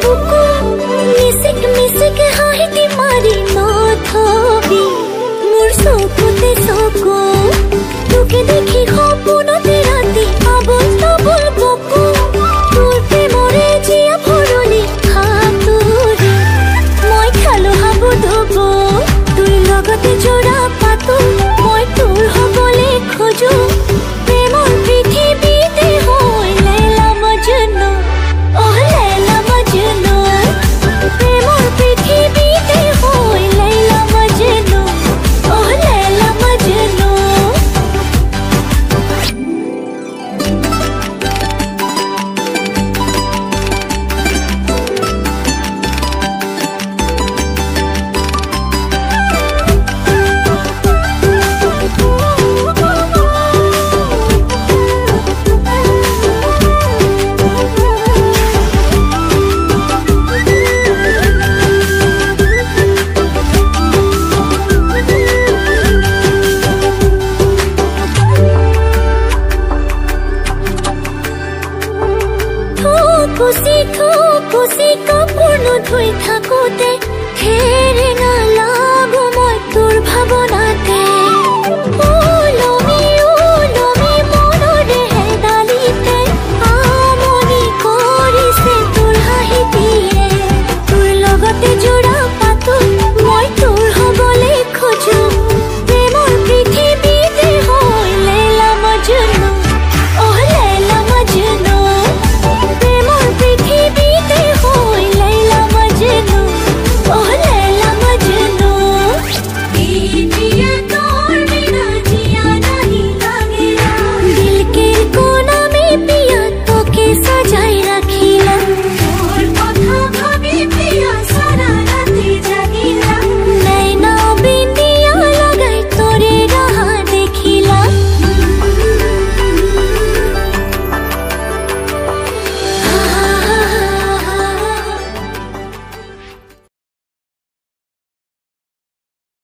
বুকু মিছিক হাঁহিটি মাৰি নথবি মোৰ চকুতে চকু তোকে দেখি সপোনতে ৰাতি আবল তাবল বকু তোৰ প্ৰেমৰে জীয়া ভৰলি হাতুৰি মই খালো হাবু ধুবু তোৰ লগতে জোৰা পাতো মই তোৰ হ'বলে খোজো প্ৰেমৰ পৃথিৱীতে হৈ লৈলা মজনু লৈলা মজনু প্ৰেমৰ পৃথিৱীতে হৈ লৈলা মজনু লৈলা মজনু খুশি কাপোৰ নধুই